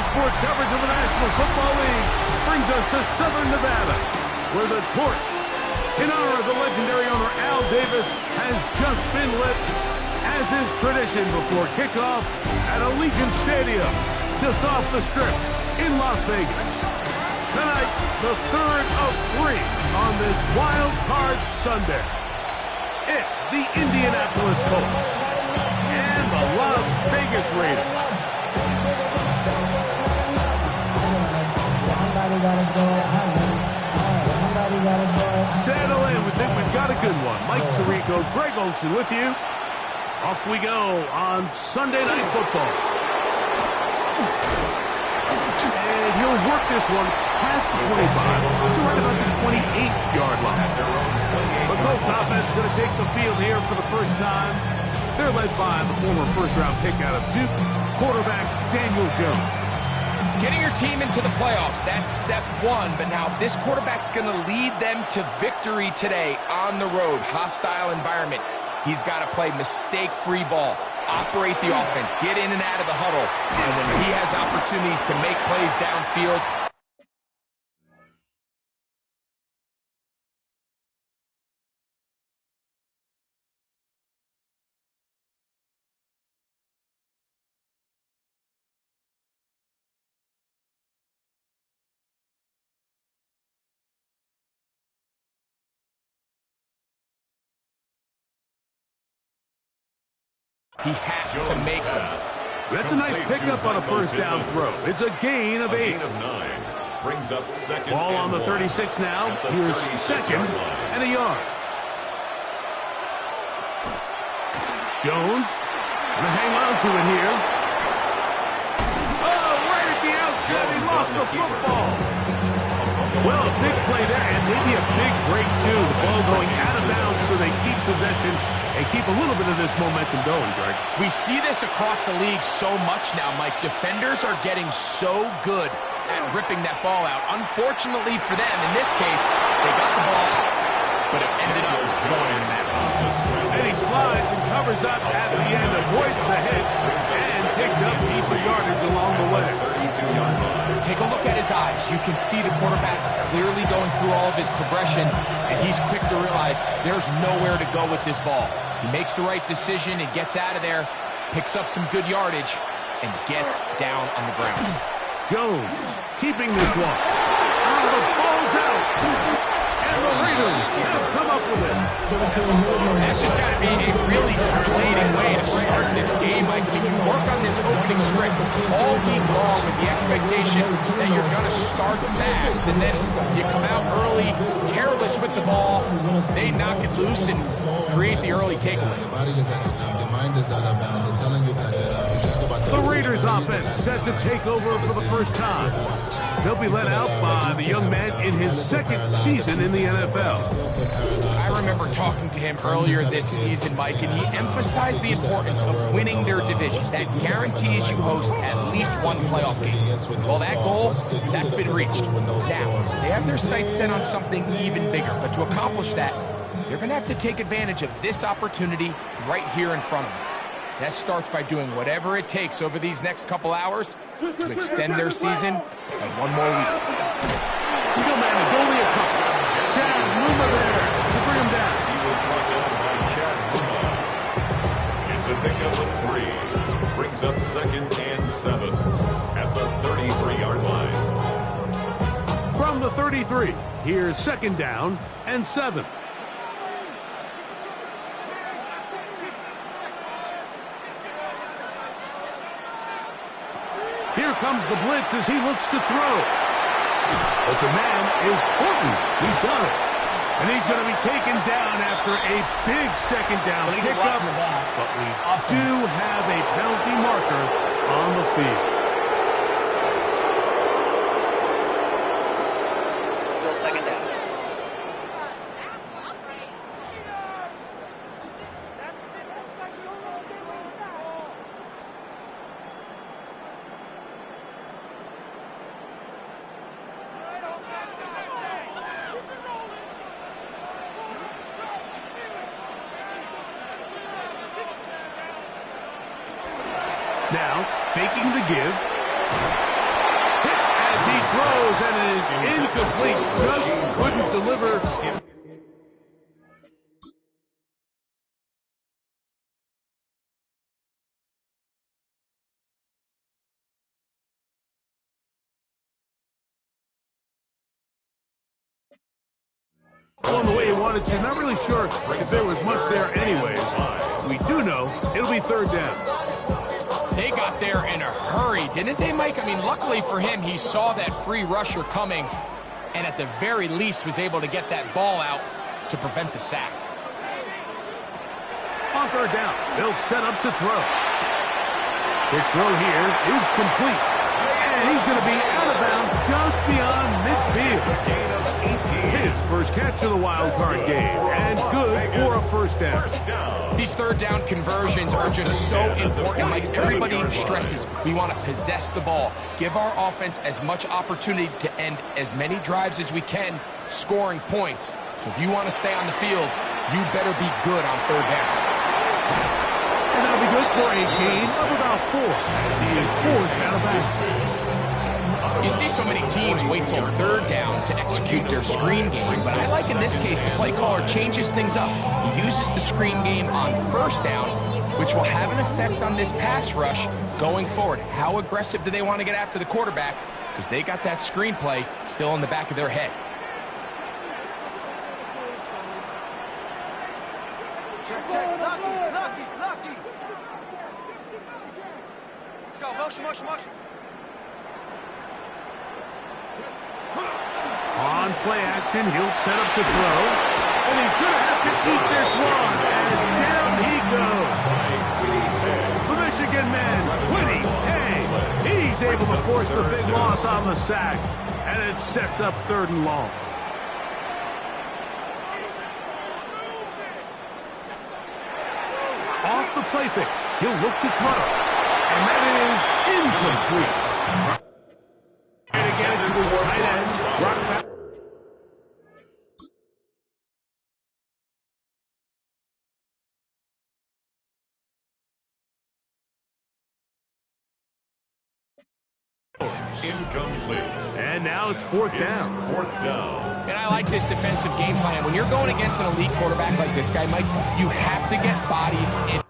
sports coverage of the National Football League brings us to Southern Nevada, where the torch, in honor of the legendary owner Al Davis, has just been lit, as is tradition before kickoff at Allegiant Stadium, just off the Strip in Las Vegas. Tonight, the third of 3 on this Wild Card Sunday. It's the Indianapolis Colts and the Las Vegas Raiders. Settle in. We think we've got a good one. Mike Tirico, Greg Olsen with you. Off we go on Sunday Night Football. And he'll work this one past the 25 to right about the 28-yard line. The Colts offense going to take the field here for the first time. They're led by the former first-round pick out of Duke, quarterback Daniel Jones. Getting your team into the playoffs, that's step one. But now this quarterback's going to lead them to victory today on the road. Hostile environment. He's got to play mistake-free ball, operate the offense, get in and out of the huddle. And when he has opportunities to make plays downfield, he has to make them. That's a nice pickup on a first down throw. It's a gain of 8. Brings up second. Ball on the 36 now. Here's second and a yard. Jones gonna hang on to it here. Oh, right at the outset, he lost the football. Well, a big play there, and maybe a big break, too. The ball going out of bounds, so they keep possession and keep a little bit of this momentum going, Greg. We see this across the league so much now, Mike. Defenders are getting so good at ripping that ball out. Unfortunately for them, in this case, they got the ball out, but it ended up going in the mountains. And he slides and covers up at the end, avoids the hit, and picked up decent yardage along the way. Take a look at his eyes. You can see the quarterback clearly going through all of his progressions, and he's quick to realize there's nowhere to go with this ball. He makes the right decision and gets out of there, picks up some good yardage, and gets down on the ground. Jones keeping this one. The ball's out. And the Raiders have come up with it. That's just got to be a really deflating way to start this game. Like, when you work on this opening script all week long with the expectation that you're going to start fast, and then you come out early, careless with the ball, they knock it loose and create the early takeaway. The Raiders offense set to take over for the first time. They'll be led out by the young man in his second season in the NFL. I remember talking to him earlier this season, Mike, and he emphasized the importance of winning their division. That guarantees you host at least one playoff game. Well, that goal, that's been reached. Now, they have their sights set on something even bigger, but to accomplish that, they're going to have to take advantage of this opportunity right here in front of them. That starts by doing whatever it takes over these next couple hours to extend their season by one more week. Eagle man is only a couple. Chad Luma there to bring him down. He was brought down by Chad Luma. It's a pickup of 3. Brings up second and 7 at the 33-yard line. From the 33, here's second down and 7. Here comes the blitz as he looks to throw. Open man is Horton. He's got it. And he's going to be taken down after a big second down pickup. But we do have a penalty marker on the field. Still second down. Now, faking the give. he throws, and it is incomplete. Just couldn't deliver. On the way he wanted to. Not really sure if there was much there anyways. We do know it'll be third down. They got there in a hurry, didn't they, Mike? I mean, luckily for him, he saw that free rusher coming and at the very least was able to get that ball out to prevent the sack. On third down, they'll set up to throw. Quick throw here is complete. And he's going to be out of bounds just beyond midfield. His first catch of the wild card game, and good for a first down. These third down conversions are just so important. Like everybody stresses, we want to possess the ball, give our offense as much opportunity to end as many drives as we can, scoring points. So if you want to stay on the field, you better be good on third down. And that'll be good for a gain of about 4 as he is forced out of bounds. You see so many teams wait till third down to execute their screen game, but I like in this case the play caller changes things up. He uses the screen game on first down, which will have an effect on this pass rush going forward. How aggressive do they want to get after the quarterback? Because they got that screen play still in the back of their head. Check. Lucky. Let's go. Motion. On play action, he'll set up to throw. And he's going to have to eat this one. And down he goes. The Michigan man, Whitty, hey, he's able to force the big loss on the sack. And it sets up third and long. Off the play fake, he'll look to throw. And that is incomplete. And again to his tight end, Brock back. Incomplete. And now it's fourth down. And I like this defensive game plan. When you're going against an elite quarterback like this guy, Mike, you have to get bodies in.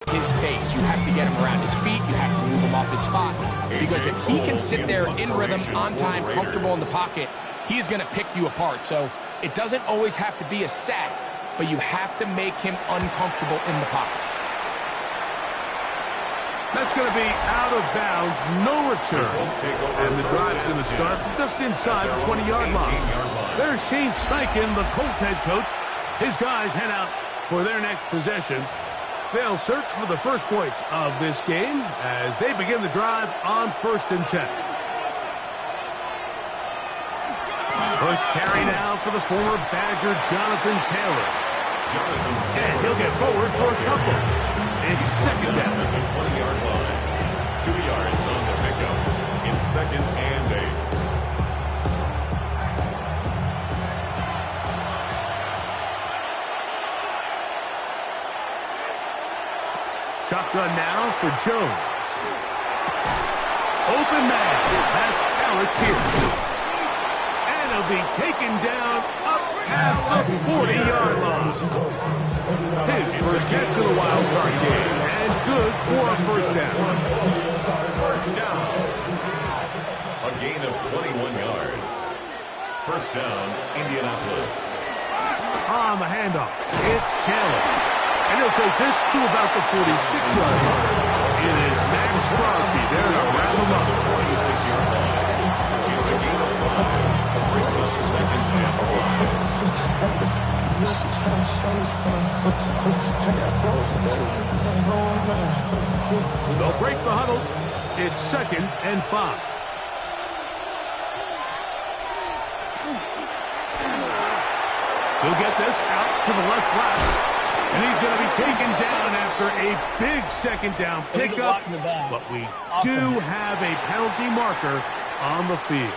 His face. You have to get him around his feet. You have to move him off his spot. Because if he can sit there in rhythm, on time, comfortable in the pocket, he's going to pick you apart. So it doesn't always have to be a sack, but you have to make him uncomfortable in the pocket. That's going to be out of bounds, no return. And the drive's going to start just inside the 20-yard line. There's Shane Steichen, the Colts head coach. His guys head out for their next possession. They'll search for the first points of this game as they begin the drive on 1st and 10. Push carry now for the former Badger Jonathan Taylor. And he'll get forward for a couple. It's second down. At the 20-yard line. 2 yards on the pickup. It's 2nd and 8. Shotgun now for Jones. Open man. That's Alec Pierce. And he'll be taken down up past the 40-yard line. His first catch of the wild card game. And good for a first down. First down. A gain of 21 yards. First down, Indianapolis. On the handoff, it's Taylor. And he'll take this to about the 46-yard line. It is Max Crosby there to wrap him up. 46-yard line. It's a gain of 5. Brings us 2nd and 5. They'll break the huddle. It's 2nd and 5. He'll get this out to the left flat. And he's going to be taken down after a big second down pickup. But we do have a penalty marker on the field.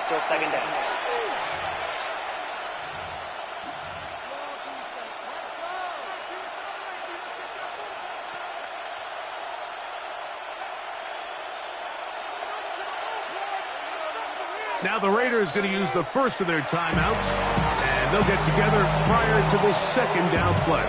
Still second down. Now the Raiders going to use the first of their timeouts, and they'll get together prior to the second down play.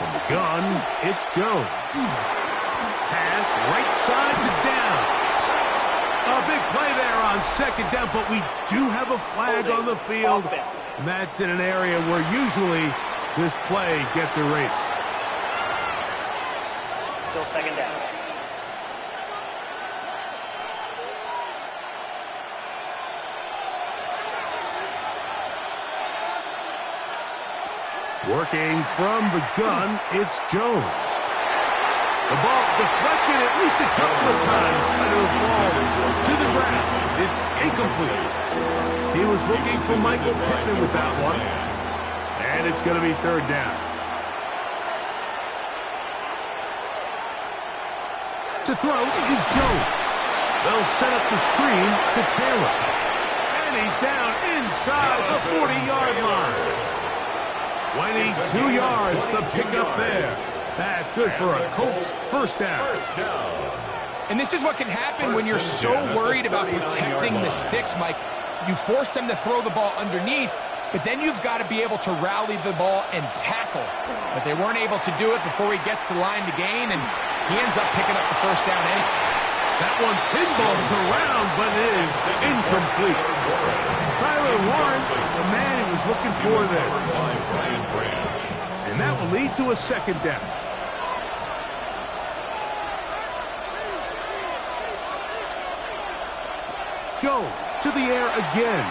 From the gun, it's Jones. Pass right side to down. A big play there on second down, but we do have a flag on the field. And that's in an area where usually this play gets erased. Still second down. Working from the gun, it's Jones. The ball deflected at least a couple of times, and it'll fall to the ground. It's incomplete. He was looking for Michael Pittman with that one, and it's going to be third down. To throw is Jones. They'll set up the screen to Taylor. And he's down inside the 40-yard line. 22 yards, the pickup there. That's good for a Colts first down. And this is what can happen when you're so worried about protecting the sticks, Mike. You force them to throw the ball underneath, but then you've got to be able to rally the ball and tackle. But they weren't able to do it before he gets the line to gain, and he ends up picking up the first down anyway. That one pinballs around, but it is incomplete. Tyler Warren, the man he was looking for there. And that will lead to a second down. Jones to the air again.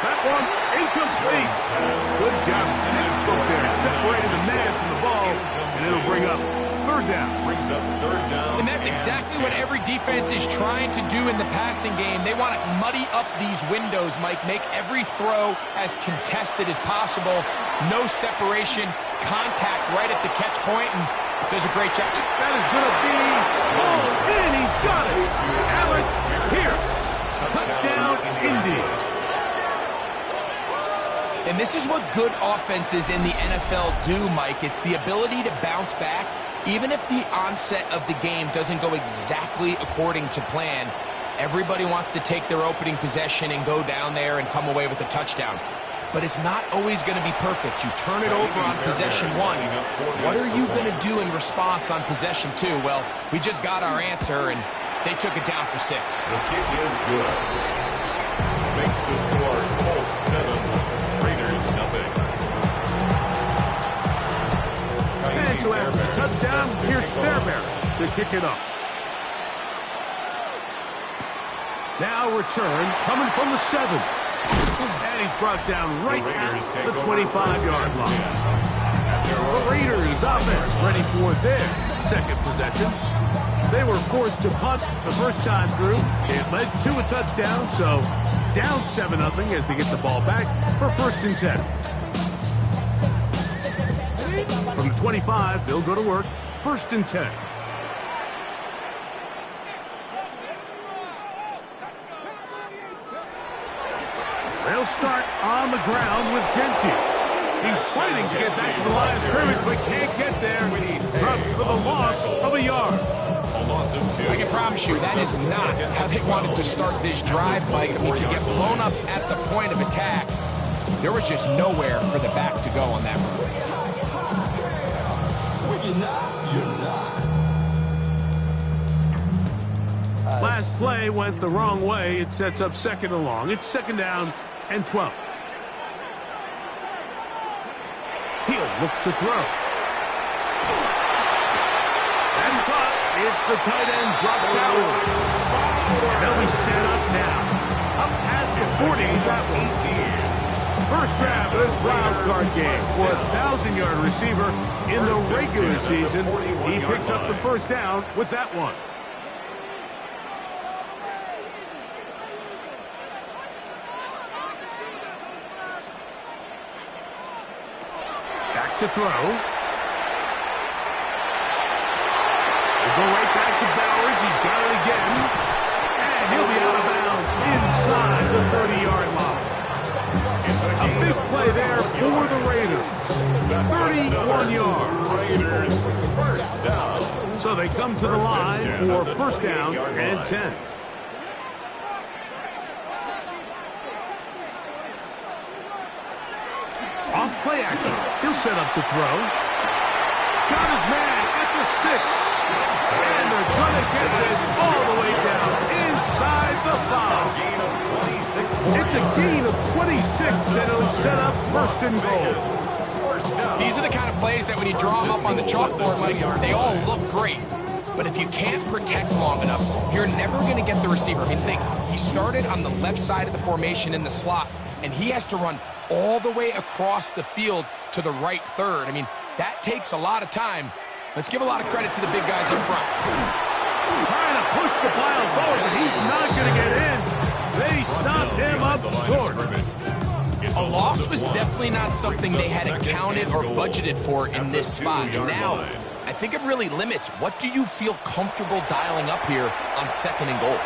That one incomplete. Good job. Textbook there, separating the man from the ball, and it'll bring up third down. And that's exactly what every defense is trying to do in the passing game. They want to muddy up these windows, Mike, make every throw as contested as possible. No separation, contact right at the catch point, and does a great job. That is going to be pulled in. He's got it. Alex Pierce. Touchdown, Indy. And this is what good offenses in the NFL do, Mike. It's the ability to bounce back. Even if the onset of the game doesn't go exactly according to plan, everybody wants to take their opening possession and go down there and come away with a touchdown. But it's not always going to be perfect. You turn it over on possession one. What are you going to do in response on possession two? Well, we just got our answer, and they took it down for 6. The kick is good. Makes the score Colts 7, Raiders nothing. And so after the touchdown, here's Fairbairn to kick it up. Now return coming from the 7. And he's brought down right at the 25-yard line. The Raiders offense ready for their second possession. They were forced to punt the first time through. It led to a touchdown, so down 7-0 as they get the ball back for 1st and 10. From the 25, they'll go to work. 1st and 10. They'll start on the ground with Gentile. He's fighting to get back to the line of scrimmage, but can't get there. Dropped for the loss of a yard. A loss of 2. I can promise you that is not how they wanted to start this drive, Mike. I mean, to get blown up at the point of attack, there was just nowhere for the back to go on that run. When you're not, you're not. Last play went the wrong way. It sets up second and long. It's second down and 12. He'll look to throw. That's caught. It's the tight end, Brock Bowers. They'll be set up now. Up past the 40 with that one. First grab of this wild card game for a 1,000-yard receiver in the regular season. He picks up the first down with that one. Back to throw. We'll go right back to Bowers. He's got it again. And he'll be out of bounds inside the 30-yard line. A big play there for the Raiders. 31 yards. Raiders, first down. So they come to the line for first down and 10. Off play action. He'll set up to throw. Got his man at the 6. And they're going to get this all the way down inside the 5. It's a gain of 26, and it'll set up first and goal. These are the kind of plays that when you draw them up on the chalkboard, Mike, they all look great. But if you can't protect long enough, you're never going to get the receiver. I mean, think, he started on the left side of the formation in the slot, and he has to run all the way across the field to the right third. I mean, that takes a lot of time. Let's give a lot of credit to the big guys up front. Trying to push the pile forward, but he's not going to get in. They stopped him up short. A loss was definitely not something they had accounted or budgeted for in this spot. And now, I think it really limits what do you feel comfortable dialing up here on second and goal.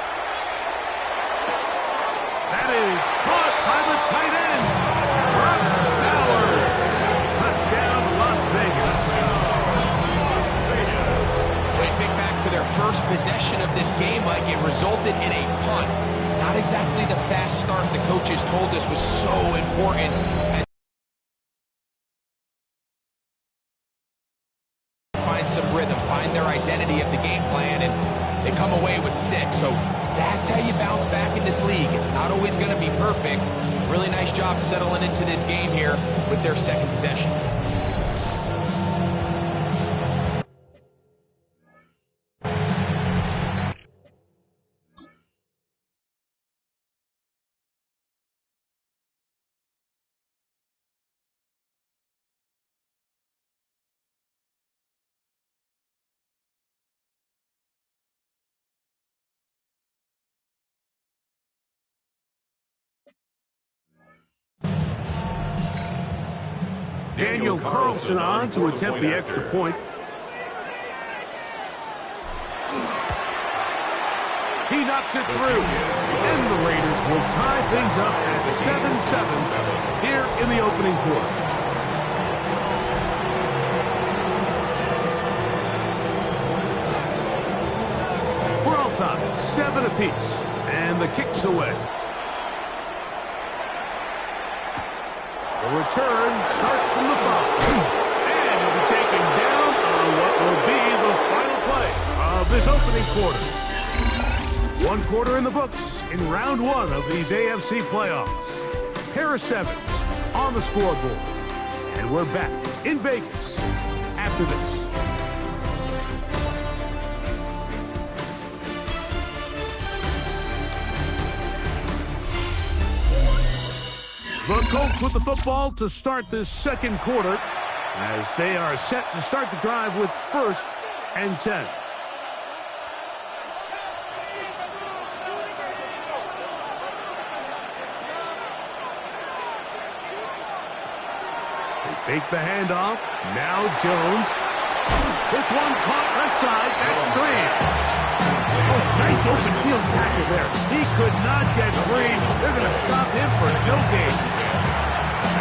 That is caught by the tight end, Brock Bowers. Touchdown, Las Vegas. When you think back to their first possession of this game, Mike, it resulted in a punt. Not exactly the fast start the coaches told us was so important. Find some rhythm, find their identity of the game plan, and they come away with 6. So that's how you bounce back in this league. It's not always going to be perfect. Really nice job settling into this game here with their second possession. Daniel Carlson on to attempt the extra point. He knocks it through. And the Raiders will tie things up at 7-7 here in the opening quarter. We're all tied, 7 apiece. And the kick's away. The return starts from the 5. And he'll be taken down on what will be the final play of this opening quarter. 1 quarter in the books in round 1 of these AFC playoffs. Pair of 7s on the scoreboard. And we're back in Vegas after this. The Colts with the football to start this second quarter as they are set to start the drive with first and 10. They fake the handoff. Now Jones. This one caught left side. That's Graham. Oh, nice open field tackle there. He could not get free. They're going to stop him for no gain.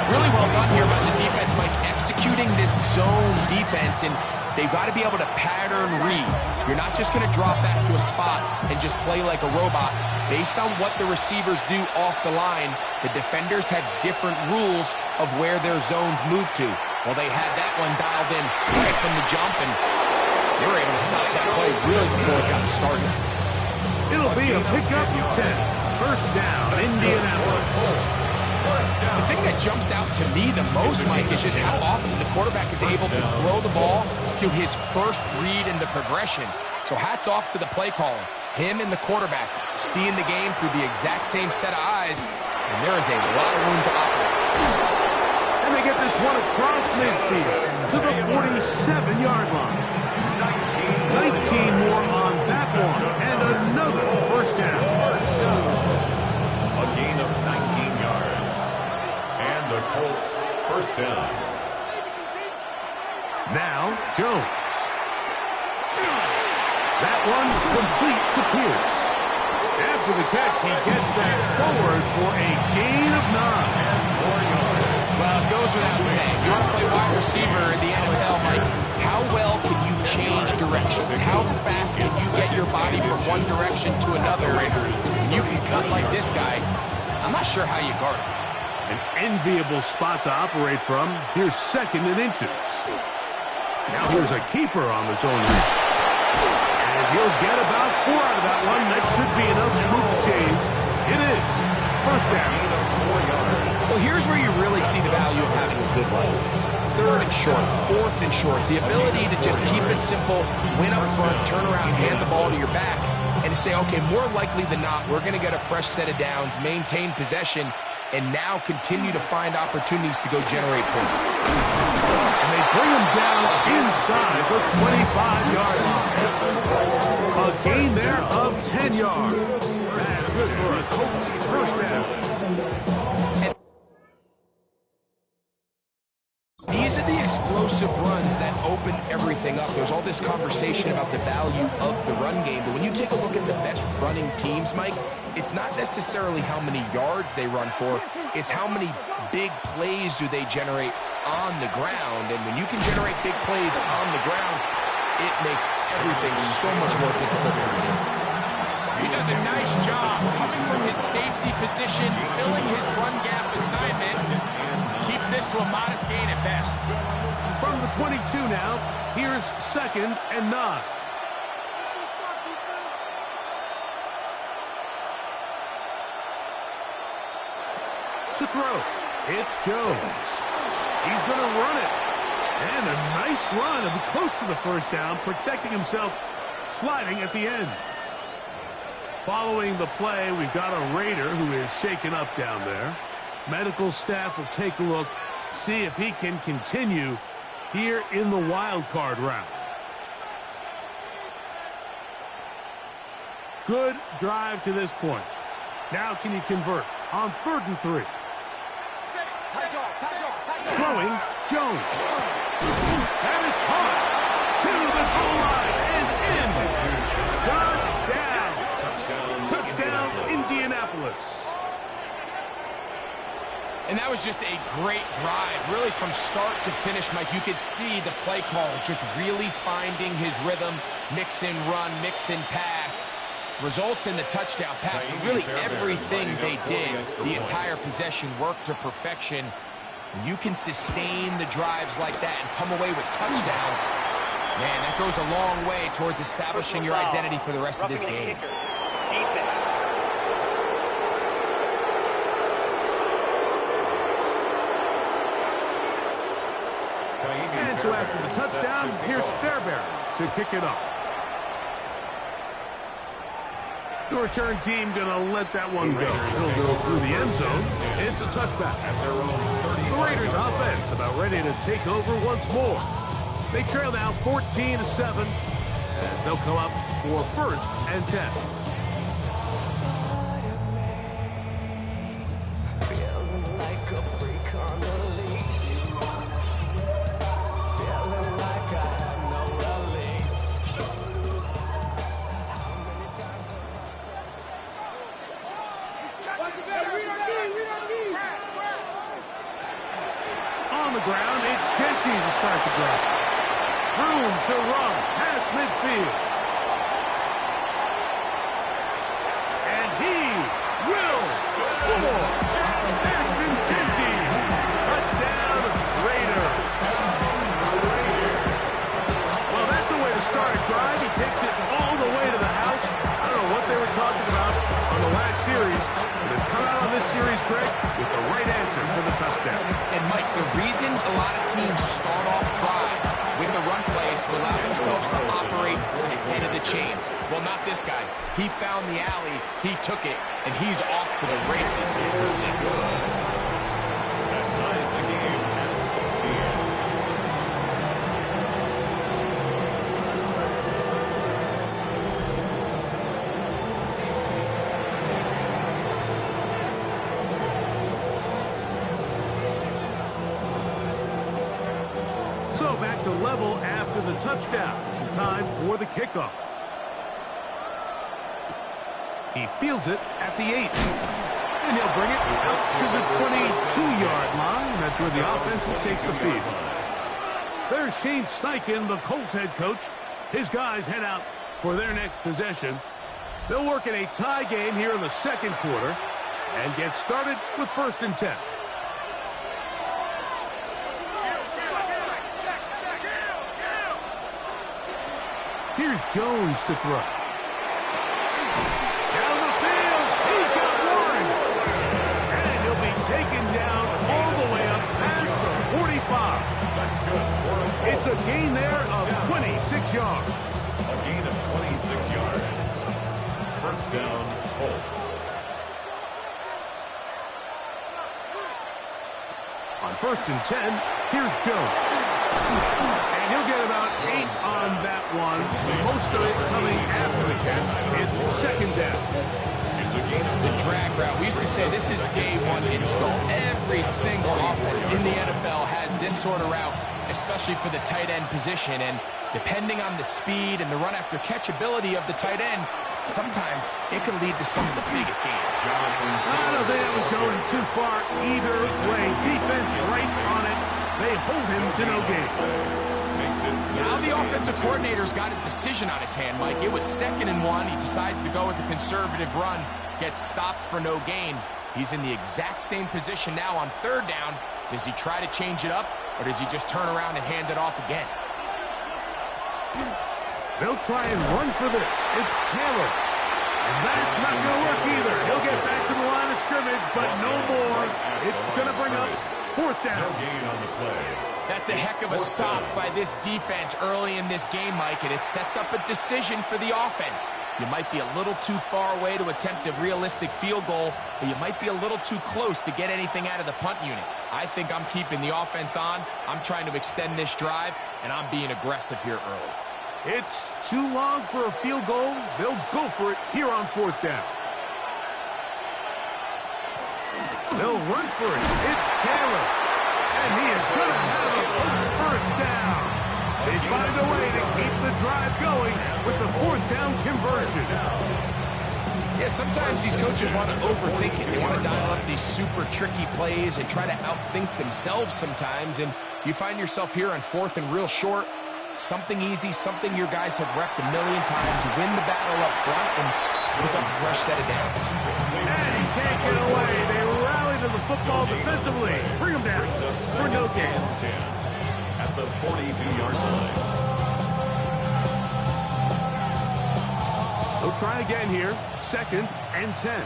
Really well done here by the defense, Mike, executing this zone defense. And they've got to be able to pattern read. You're not just going to drop back to a spot and just play like a robot. Based on what the receivers do off the line, the defenders have different rules of where their zones move to. Well, they had that one dialed in right from the jump, and they were able to stop that play really before it got started. It'll be a pickup of 10. First down, Indianapolis. The thing that jumps out to me the most, Mike, is just how often the quarterback is able to throw the ball to his first read in the progression. So hats off to the play caller. Him and the quarterback seeing the game through the exact same set of eyes, and there is a lot of room to operate. And they get this one across midfield to the 47-yard line. 19 more on that one, and another first down. A gain of 19 yards. And the Colts first down. Now, Jones. That one complete to Pierce. After the catch, he gets that forward for a gain of 9. 10 more yards. Well, it goes without saying. You want to play wide receiver in the NFL, Mike, how well can you change directions? How fast can you get your body from one direction to another? And you can cut like this guy. I'm not sure how you guard him. An enviable spot to operate from. Here's second and inches. Now here's a keeper on the zone read. And he'll get about 4 out of that one. That should be enough to move the chains. It is. First down. 4 yards. Well, here's where you really see the value of having a good run. Third and short, fourth and short. The ability to just keep it simple, win up front, turn around, hand the ball to your back, and to say, okay, more likely than not, we're going to get a fresh set of downs, maintain possession, and now continue to find opportunities to go generate points. And they bring him down inside the 25-yard line. A gain there of 10 yards. That's good for a Colts first down. These are the explosive runs that open everything up. There's all this conversation about the value of the run game, but when you take a look at the best running teams, Mike, it's not necessarily how many yards they run for, it's how many big plays do they generate on the ground. And when you can generate big plays on the ground, it makes everything so much more difficult for the defense. He does a nice job coming from his safety position, filling his run gap assignment. Keeps this to a modest gain at best. From the 22 now, here's second and 9. To throw, it's Jones. He's going to run it. And a nice run and close to the first down, protecting himself, sliding at the end. Following the play, we've got a Raider who is shaken up down there. Medical staff will take a look, see if he can continue here in the wild card round. Good drive to this point. Now can you convert on 3rd and 3? Throwing, Jones. That is caught. To the goal line is in. Touchdown, Indianapolis. And that was just a great drive, really from start to finish, Mike. You could see the play caller just really finding his rhythm, mix in run, mix in pass. Results in the touchdown pass, but really everything they did, the entire possession worked to perfection. When you can sustain the drives like that and come away with touchdowns, man, that goes a long way towards establishing your identity for the rest of this game. And so after the touchdown, here's Fairbairn to kick it off. The return team going to let that one go. It'll go through the end zone. It's a touchback. The Raiders offense about ready to take over once more. They trail now 14-7 as they'll come up for 1st and 10. On the ground, it's Genty to start the drive. Room to run past midfield. And he will score. Ashton Jeanty. Touchdown, Raiders. Well, that's a way to start a drive. He takes it all the way to the house. I don't know what they were talking about on the last series, but they've come out on this series, Greg, with the right answer for the touchdown. And, Mike, the reason a lot of teams start off drives with the run plays to allow themselves to operate ahead of the chains. Well, not this guy. He found the alley, he took it, and he's off to the races for 6. That ties the game at 14. So back to level after the touchdown. Time for the kickoff. He fields it at the 8. And he'll bring it out to the 22-yard line. That's where the offense will take the field. There's Shane Steichen, the Colts head coach. His guys head out for their next possession. They'll work in a tie game here in the second quarter and get started with 1st and 10. Here's Jones to throw. Down the field, he's got one. And he'll be taken down all the way up past the 45. That's good. It's a gain there of 26 yards. A gain of 26 yards. 1st down, Colts. On 1st and 10, here's Jones. And he'll get about 8 on that one. Most of it coming after the catch. It's 2nd down. It's a gain of The drag route. We used to say this is day 1 install. Every single offense in the NFL has this sort of route, especially for the tight end position. And depending on the speed and the run after catch ability of the tight end, sometimes it can lead to some of the biggest gains. I don't think that was going too far either way. Defense right on it. They hold him to no gain. Now the offensive coordinator's got a decision on his hand, Mike. It was 2nd and 1. He decides to go with the conservative run, gets stopped for no gain. He's in the exact same position now on 3rd down. Does he try to change it up, or does he just turn around and hand it off again? They'll try and run for this. It's Taylor. And that's not going to work either. He'll get back to the line of scrimmage, but no more. It's going to bring up 4th down. no gain on the play. That's a heck of a stop by this defense early in this game, Mike, and it sets up a decision for the offense. You might be a little too far away to attempt a realistic field goal, but you might be a little too close to get anything out of the punt unit. I think I'm keeping the offense on. I'm trying to extend this drive, and I'm being aggressive here early. It's too long for a field goal. They'll go for it here on 4th down. They'll run for it. It's Taylor. And he is going to have a Colts 1st down. They find a way to keep the drive going with the 4th down conversion. Yeah, sometimes these coaches want to overthink it. They want to dial up these super tricky plays and try to outthink themselves sometimes. And you find yourself here on 4th and real short. Something easy, something your guys have repped a million times. Win the battle up front and pick up a fresh set of downs. And he can't get away. They rally to the football defensively. Bring him down for no gain. At the 42-yard line. They'll try again here. 2nd and 10.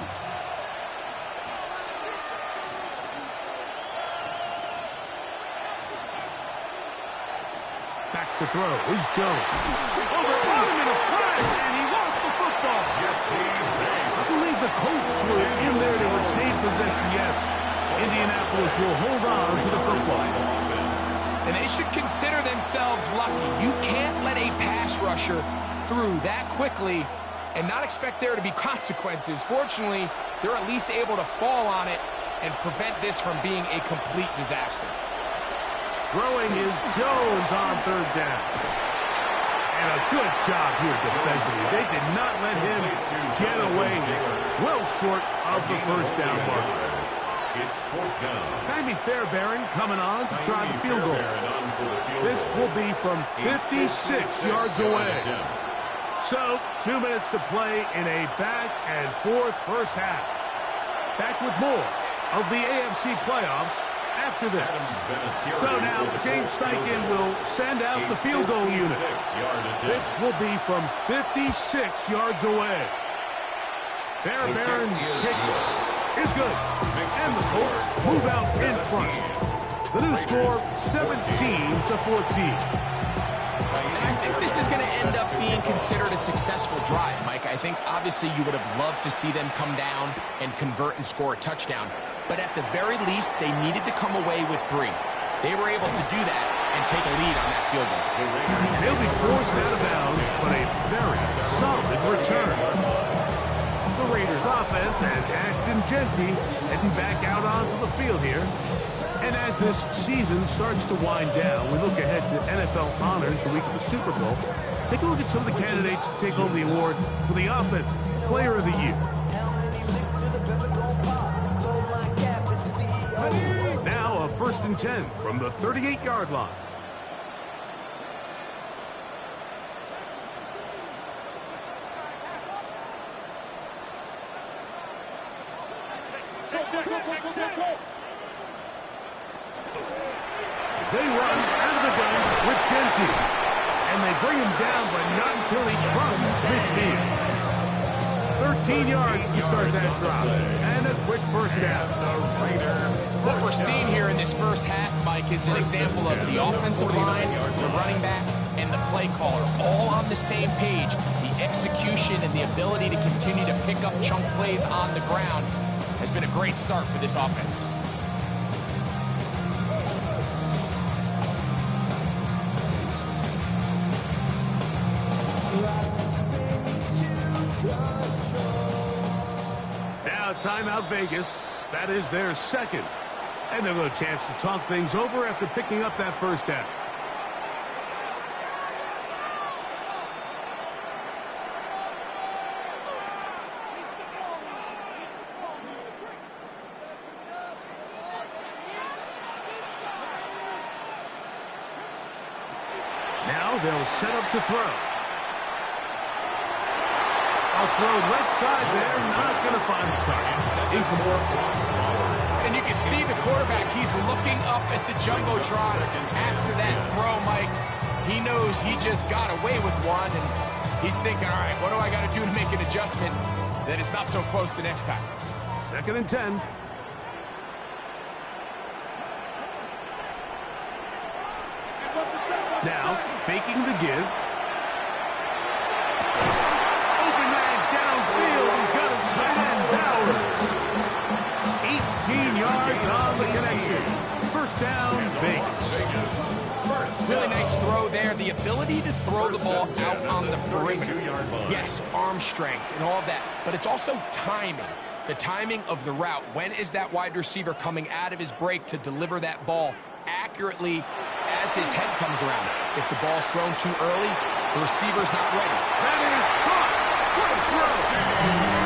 Back to throw is Jones. Overcaught him in a flash, and he lost the football. I believe the Colts were in there to retain possession. Yes, Indianapolis will hold on to the football. And they should consider themselves lucky. You can't let a pass rusher through that quickly and not expect there to be consequences. Fortunately, they're at least able to fall on it and prevent this from being a complete disaster. Throwing is Jones on 3rd down. And a good job here defensively. They did not let him get away well short of the 1st down marker. It's fourth down. Jaime Fairbairn coming on to try the field goal. This will be from 56 yards away. So, 2 minutes to play in a back-and-forth first half. Back with more of the AFC playoffs after this. So now, Shane Steichen will send out the field goal unit. This will be from 56 yards away. Fairbairn's kick is good. And the Colts move out in front. The new score, 17-14. And I think this is going to end up being considered a successful drive, Mike. I think obviously you would have loved to see them come down and convert and score a touchdown. But at the very least, they needed to come away with 3. They were able to do that and take a lead on that field goal. They'll be forced out of bounds, but a very solid return. The Raiders offense and Ashton Genty heading back out onto the field here. And as this season starts to wind down, we look ahead to NFL honors the week of the Super Bowl. Take a look at some of the candidates to take home the award for the Offensive Player of the Year. Now a 1st and 10 from the 38-yard line. They run out of the gun with Genty. And they bring him down, but not until he crosses midfield. 13 yards to start that drop. And a quick first down. What we're seeing here in this first half, Mike, is an example of the offensive line, the running back, and the play caller all on the same page. The execution and the ability to continue to pick up chunk plays on the ground has been a great start for this offense. Now timeout Vegas. That is their second. And they'll get a chance to talk things over after picking up that first down. Now they'll set up to throw. I'll throw left side there, not going to find the target. Incomplete. And you can see the quarterback, he's looking up at the Jumbotron after that throw, Mike. He knows he just got away with one, and he's thinking, all right, what do I got to do to make an adjustment that it's not so close the next time? 2nd and 10. Now, faking the give. Open man downfield. He's got his tight end, Bowers. 18 yards on the connection. First down, Vegas. Really nice throw there. The ability to throw the ball out on the perimeter. Yes, arm strength and all of that. But it's also timing. The timing of the route. When is that wide receiver coming out of his break to deliver that ball accurately as his head comes around? If the ball's thrown too early, the receiver's not ready. That is caught. What a throw.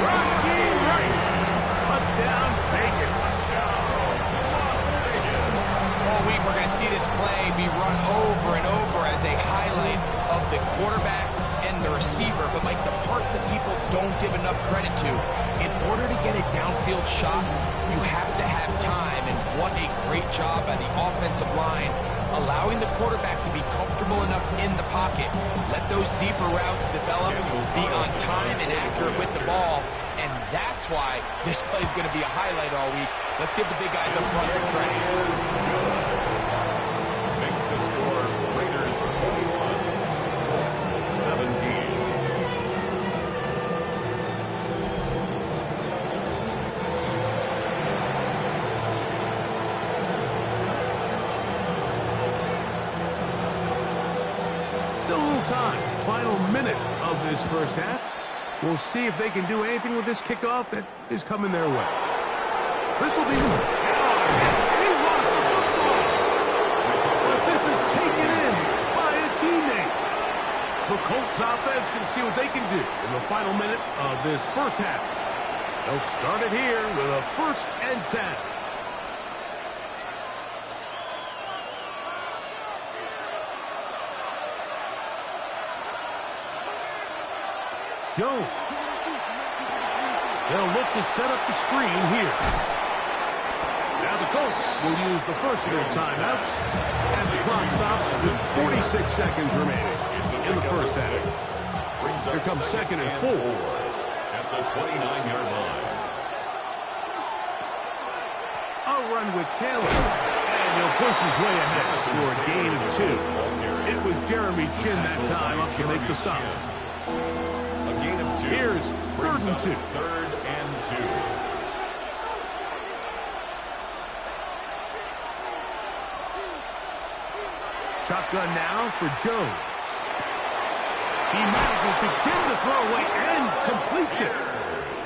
Rashee Rice. Touchdown, Vegas. All week we're going to see this play be run over and over as a highlight of the quarterback and the receiver. But, Mike, the part that people don't give enough credit to, in order to get a downfield shot, you have to have time. And what a great job by the offensive line, allowing the quarterback to be comfortable enough in the pocket. Let those deeper routes develop, be on time and accurate with the ball. And that's why this play is going to be a highlight all week. Let's give the big guys up front some credit. Makes the score Raiders 41, Colts 17. Still a little time. Final minute of this first half. We'll see if they can do anything with this kickoff that is coming their way. This will be... He lost the football. But this is taken in by a teammate. The Colts offense can see what they can do in the final minute of this first half. They'll start it here with a 1st and 10. Jones. They'll look to set up the screen here. Now the Colts will use the first of their timeouts, and the clock stops with 46 seconds remaining in the first half. Here comes second and 4. At the 29-yard line. A run with Caleb, and he'll push his way ahead for a gain of 2. It was Jeremy Chin that time up to make the stop. A gain of 2. Here's third and 2. Third and 2. Shotgun now for Jones. He manages to get the throw away and completes it.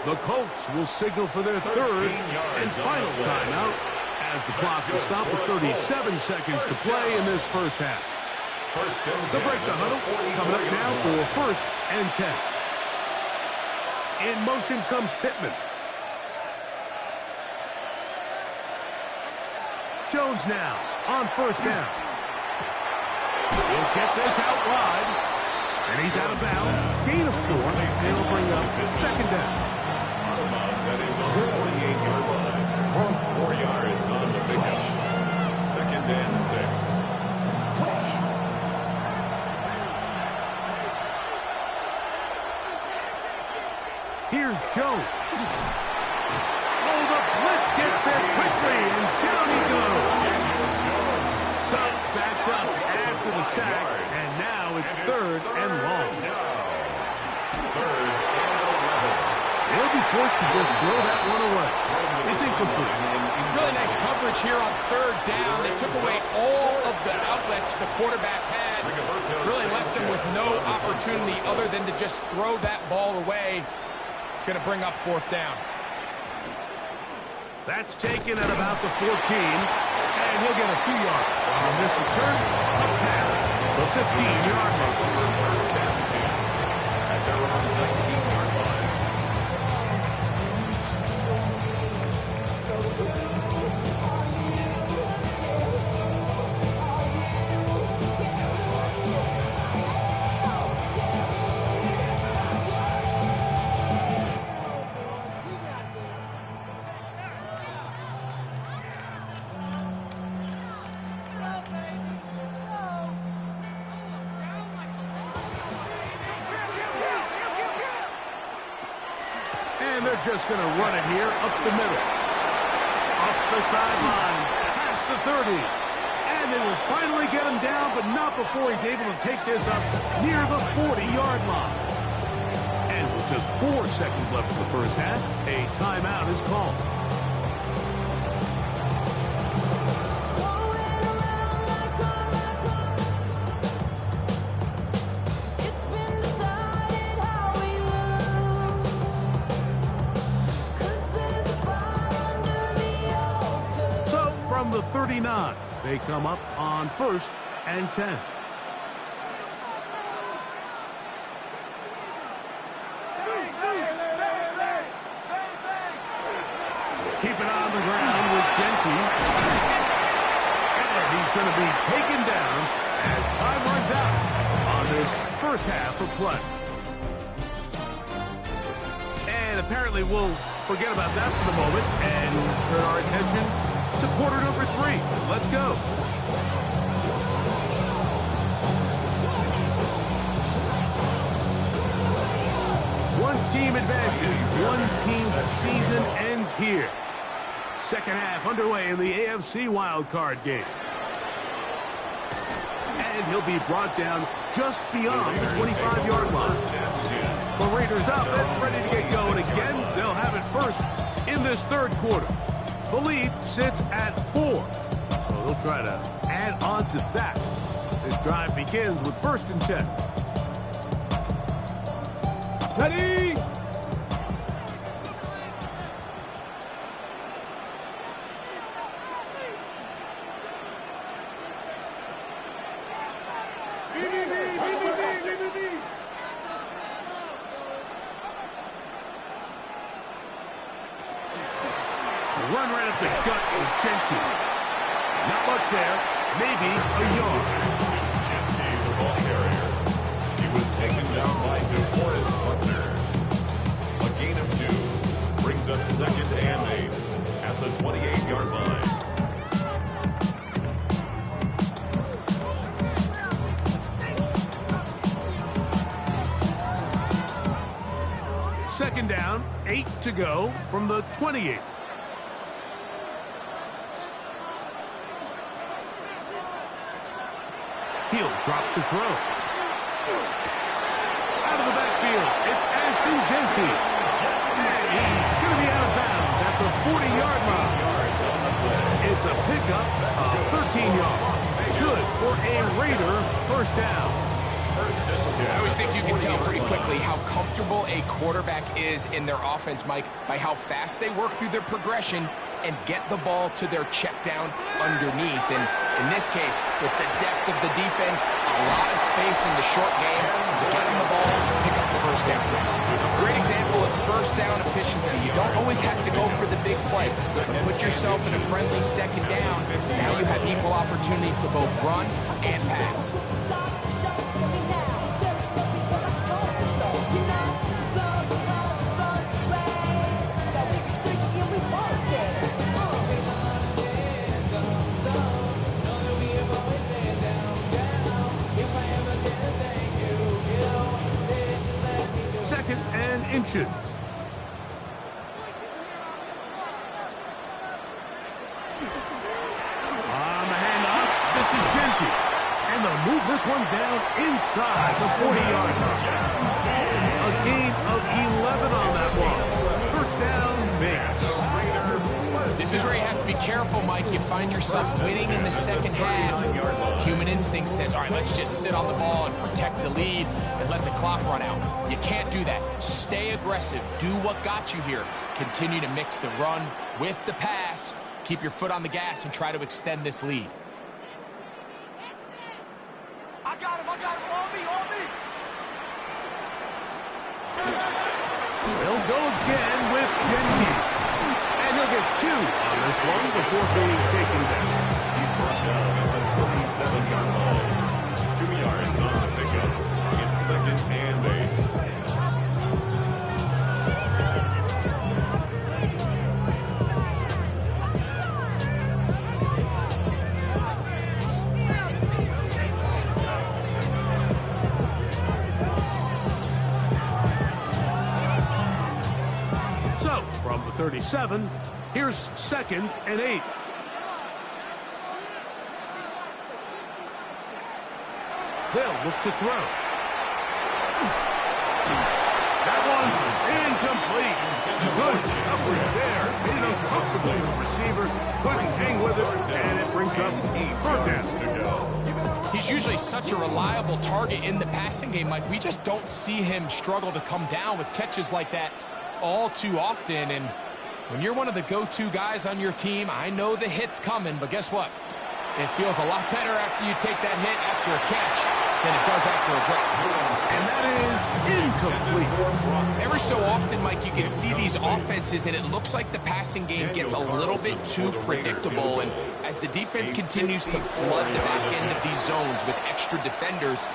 The Colts will signal for their third and final timeout as the clock will stop with 37 seconds to play in this first half. To break the huddle, coming up now for first and 10. In motion comes Pittman. Jones now on first down. He'll get this out wide. And he's out of bounds. Gain of 4. It'll bring up second down. That is on the 48-yard line. 4 yards on the pickup. Second and 6. Here's Jones. Oh, the blitz gets there quickly, and down he goes. Sub backed up after the sack, and now it's third and long. Third and 11. They'll be forced to just throw that one away. It's incomplete. Really nice coverage here on third down. They took away all of the outlets the quarterback had. Really left them with no opportunity other than to just throw that ball away. It's going to bring up fourth down. That's taken at about the 14, and he'll get a few yards. On this return, up past the 15-yard mark. First down 2. At their own 19-yard line. And they're just going to run it here up the middle. Up the sideline, past the 30. And they will finally get him down, but not before he's able to take this up near the 40-yard line. And with just 4 seconds left in the first half, a timeout is called. From the 39, they come up on first and 10. Keep it on the ground with Genty. And he's going to be taken down as time runs out on this first half of play. And apparently we'll forget about that for the moment and turn our attention to quarter number 3. Let's go. One team advances. One team's season ends here. Second half underway in the AFC Wild Card game. And he'll be brought down just beyond the 25-yard line. The Raiders offense ready to get going again. They'll have it first in this third quarter. The lead sits at 4, so they'll try to add on to that. This drive begins with first and 10. Ready? Run right up the gut with Genty. Not much there. Maybe a yard. Genty, the ball carrier. He was taken down by DeForest Buckner. second and 8 at the 28-yard line. Second down, 8 to go from the 28. He'll drop to throw. Out of the backfield, it's Ashton Genty. And he's going to be out of bounds at the 40-yard line. It's a pickup of 13 yards. Good for a Raider first down. I always think you can tell pretty quickly how comfortable a quarterback is in their offense, Mike, by how fast they work through their progression and get the ball to their check down underneath. And in this case, with the depth of the defense, a lot of space in the short game, getting the ball, pick up the first down. Great example of first down efficiency. You don't always have to go for the big play. But put yourself in a friendly second down. Now you have equal opportunity to both run and pass. Inches. On the handoff, this is Genty. And they'll move this one down inside the 40-yard line. A gain of 11 on that one. First down, Vegas. This is where you have to be careful, Mike. You find yourself winning in the second half. Human instinct says, all right, let's just sit on the ball and protect the lead and let the clock run out. You can't do that. Stay aggressive. Do what got you here. Continue to mix the run with the pass. Keep your foot on the gas and try to extend this lead. I got him, on me. They'll go again with Genty. And he'll get 2 on this one before being taken down. He's brought down at the 37-yard line. 2 yards on the pickup. It's second and 8. So, from the 37, here's second and 8. They'll look to throw. That one's incomplete. Good coverage there. Made it uncomfortable for the receiver. Couldn't hang with it, and it brings up third down to go. He's usually such a reliable target in the passing game, Mike. We just don't see him struggle to come down with catches like that all too often. And when you're one of the go-to guys on your team, I know the hit's coming, but guess what? It feels a lot better after you take that hit after a catch than it does after a drop. And that is incomplete. Every so often, Mike, you can see these offenses, and it looks like the passing game gets a little bit too predictable. And as the defense continues to flood the back end of these zones with extra defenders,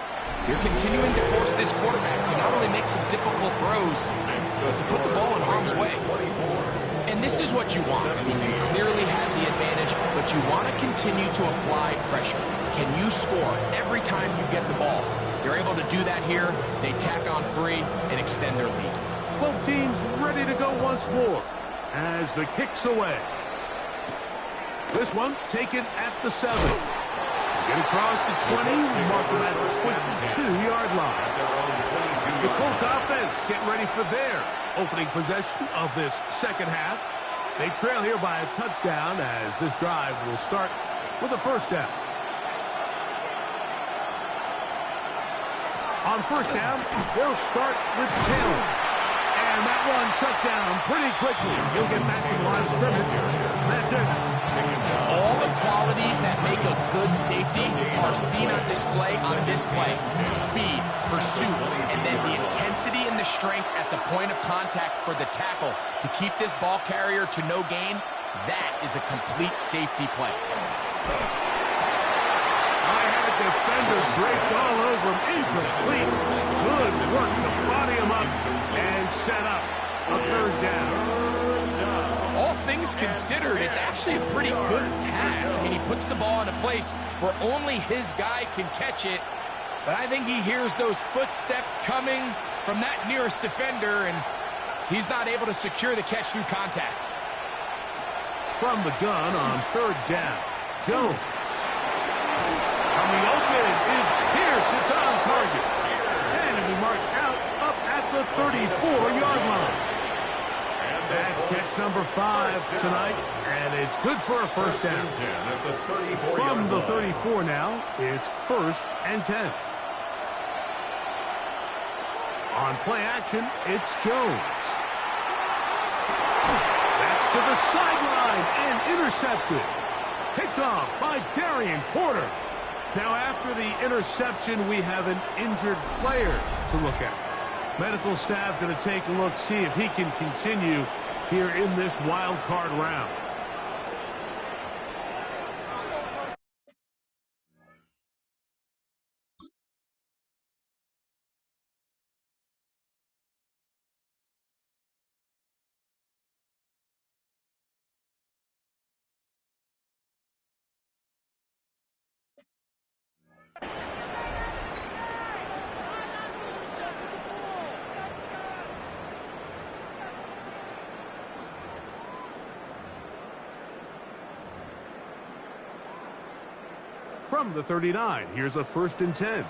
you're continuing to force this quarterback to not only make some difficult throws, but to put the ball in harm's way. And this is what you want. I mean, you clearly have the advantage, but you want to continue to apply pressure. Can you score every time you get the ball? They're able to do that here. They tack on 3 and extend their lead. Both teams ready to go once more as the kick's away. This one taken at the 7. Get across the 20, mark them at the 22-yard line. The Colts offense getting ready for their opening possession of this second half. They trail here by a touchdown as this drive will start with a first down. On first down, they'll start with Taylor. And that one shut down pretty quickly. He'll get back to the line of scrimmage. And that's it. All the qualities that make a good safety are seen on display on this play. Speed, pursuit, and then the intensity and the strength at the point of contact for the tackle to keep this ball carrier to no gain. That is a complete safety play. Defender draped all over him, incomplete. Good work to body him up and set up a third down. things considered, it's actually a pretty good pass. I mean, he puts the ball in a place where only his guy can catch it. But I think he hears those footsteps coming from that nearest defender, and he's not able to secure the catch through contact. From the gun on third down, Jones. Coming open is Pierce. It's on target. And it'll be marked out up at the 34-yard line. That's catch number 5 tonight, and it's good for a first down. From the 34 now, it's 1st and 10. On play action, it's Jones. That's to the sideline and intercepted. Picked off by Darian Porter. Now after the interception, we have an injured player to look at. Medical staff going to take a look, see if he can continue here in this wild card round. From the 39, here's a 1st and 10.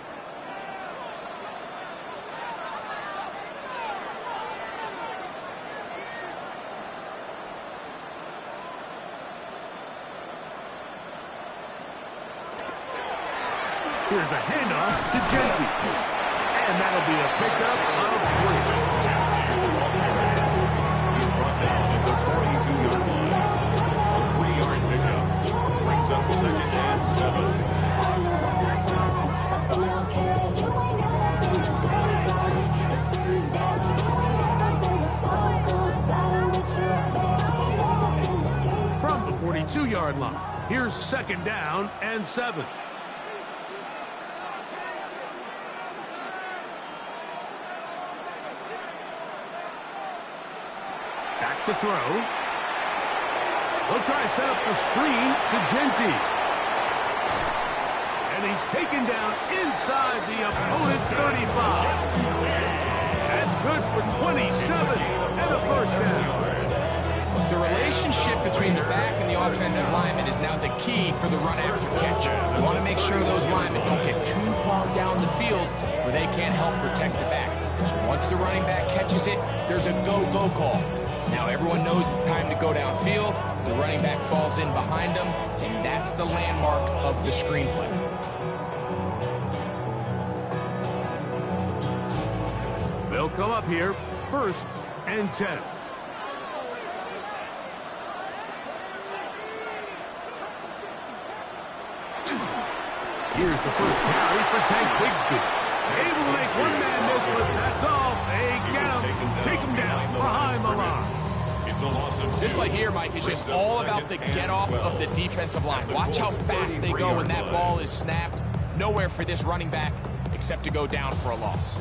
Here's a handoff to Genty. And that'll be a pickup of 3. He's brought down at the 42-yard line. A 3-yard pickup. Brings up 2nd and 7. From the 42-yard line, here's 2nd down and 7. Back to throw. They'll try to set up the screen to Genty. And he's taken down inside the opponent's 35. That's good for 27 and a 1st down. The relationship between the back and the offensive lineman is now the key for the run after catch. You want to make sure those linemen don't get too far down the field where they can't help protect the back. So once the running back catches it, there's a go-go call. Now everyone knows it's time to go downfield. The running back falls in behind them, and that's the landmark of the screenplay. They'll come up here, 1st and 10. Here's the first carry for Tank Bigsby. Able to make one man miss, but that's all. They get him, take him down behind the line. It's a loss of 2. This play here, Mike, is just all about the get-off of the defensive line. Watch how fast they go when that ball is snapped. Nowhere for this running back except to go down for a loss.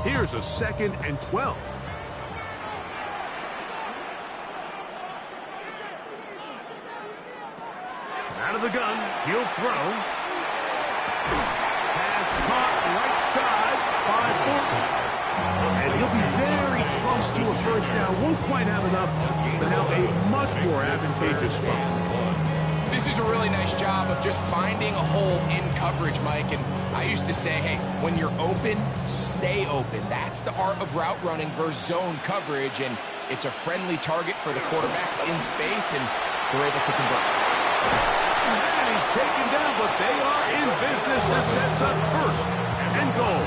Here's a 2nd and 12. Out of the gun, he'll throw. Pass caught right side by Bolton. And he'll be very close to a 1st down. Won't quite have enough, but now a much more advantageous spot. This is a really nice job of just finding a hole in coverage, Mike. And I used to say, hey, when you're open, stay open. That's the art of route running versus zone coverage. And it's a friendly target for the quarterback in space, and they're able to convert. And he's taken down, but they are in business. This sets up 1st and goal.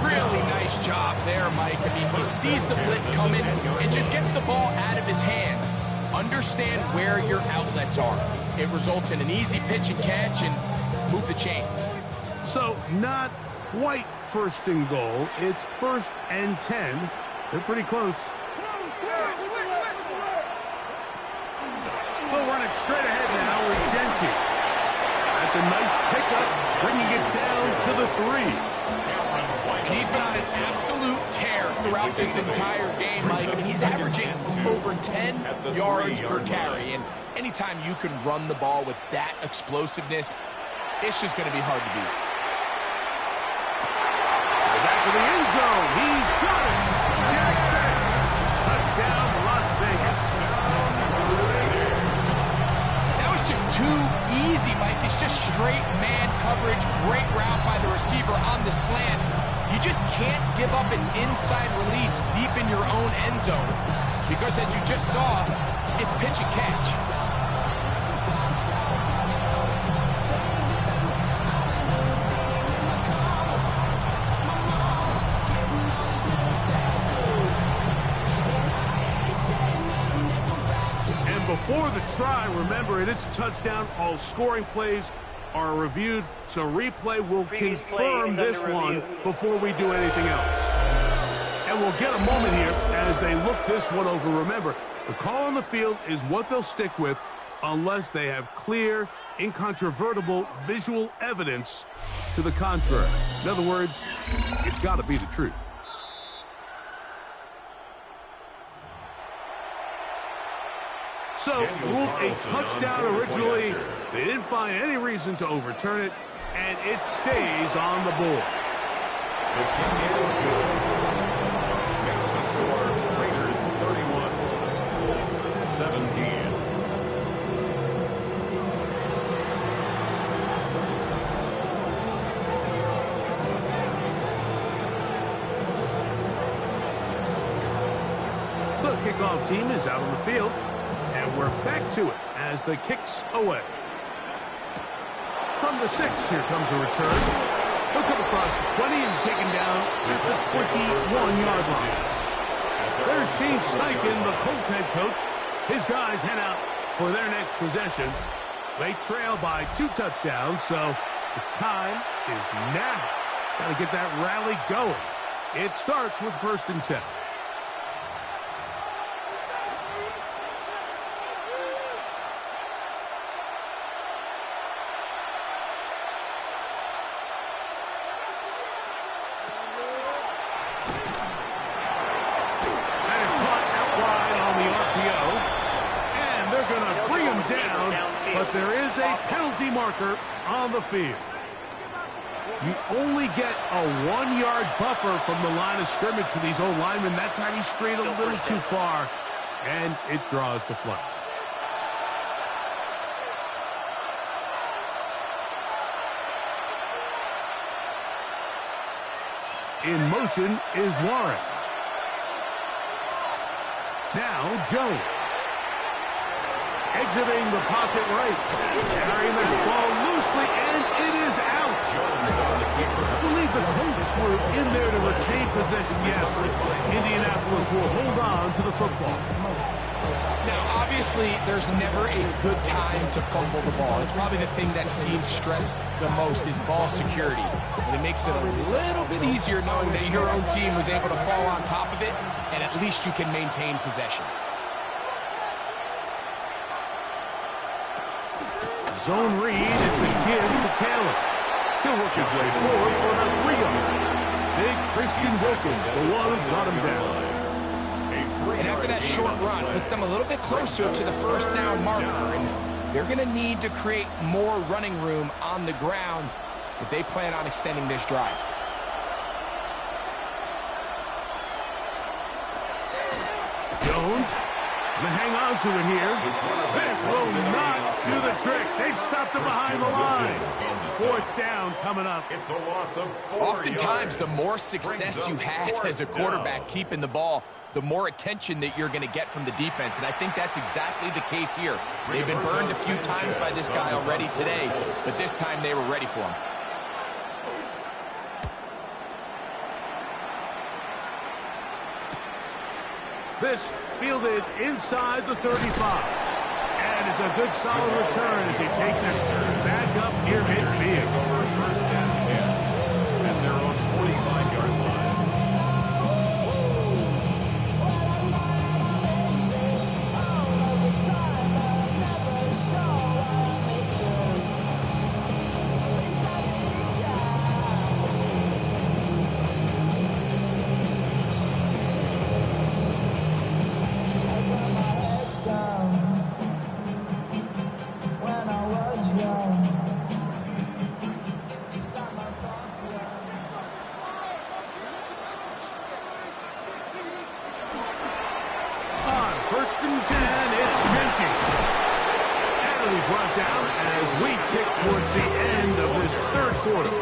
Really nice job there, Mike. I mean, he sees the blitz coming and just gets the ball out of his hands. Understand where your outlets are. It results in an easy pitch and catch and move the chains. So not quite 1st and goal. It's 1st and 10. They're pretty close. We'll run it straight ahead now with Genty. That's That's a nice pickup, bringing it down to the 3. And he's been on an absolute tear throughout this entire game, Mike. I mean, he's averaging over 10 yards per carry. And anytime you can run the ball with that explosiveness, it's just going to be hard to beat. Back to the end zone. He's got it. Touchdown, Las Vegas. That was just too easy, Mike. It's just straight man coverage. Great route by the receiver on the slant. You just can't give up an inside release deep in your own end zone because, as you just saw, it's pitch and catch. And before the try, remember, it is a touchdown. All scoring plays are reviewed, so replay will confirm this one before we do anything else. And we'll get a moment here as they look this one over. Remember, the call on the field is what they'll stick with unless they have clear, incontrovertible visual evidence to the contrary. In other words, it's got to be the truth. So, ruled a touchdown originally. They didn't find any reason to overturn it, and it stays on the board. The kick is good. Makes the score Raiders 31, Colts 17. The kickoff team is out on the field. And we're back to it as the kick's away. From the 6, here comes a return. He'll come across the 20 and taken down at the 21-yard line. There's Shane Steichen, the Colts head coach. His guys head out for their next possession. They trail by 2 touchdowns, so the time is now. Got to get that rally going. It starts with 1st and 10. But there is a penalty marker on the field. You only get a 1-yard buffer from the line of scrimmage for these old linemen. That time he strayed a little too far, and it draws the flag. In motion is Warren. Now Jones. Exiting the pocket right. Carrying this ball loosely, and it is out. I believe the Colts were in there to retain possession. Yes, Indianapolis will hold on to the football. Now, obviously, there's never a good time to fumble the ball. It's probably the thing that teams stress the most is ball security. But it makes it a little bit easier knowing that your own team was able to fall on top of it, and at least you can maintain possession. Zone read, it's a give to Taylor. He'll work his way forward for about 3 yards. Big Christian Wilkins, the one who brought him down. And after that short run, puts them a little bit closer to the 1st down marker. And they're going to need to create more running room on the ground if they plan on extending this drive. Jones. Gonna hang on to it here. This will not do the trick. They've stopped him behind the line. 4th down coming up. It's a loss of 4 Oftentimes, yards. the more success you have as a quarterback keeping the ball, the more attention that you're going to get from the defense. And I think that's exactly the case here. They've been burned a few times by this guy already today, but this time they were ready for him. This fielded inside the 35. And it's a good solid return as he takes it back up near midfield. 1st and 10 at their own 45-yard line. brought down as we tick towards the end of this third quarter.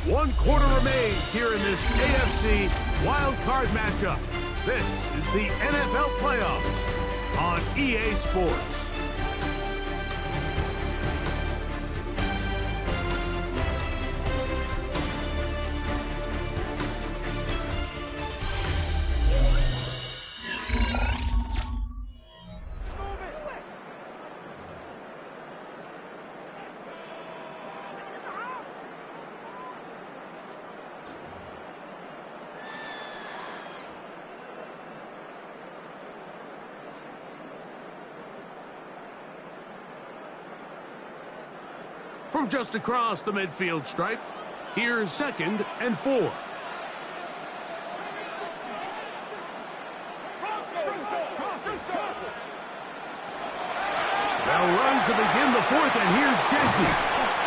1 quarter remains here in this AFC Wild Card matchup. This is the NFL playoffs on EA Sports. From just across the midfield stripe, here's 2nd and 4. They'll run to begin the 4th, and here's Genty.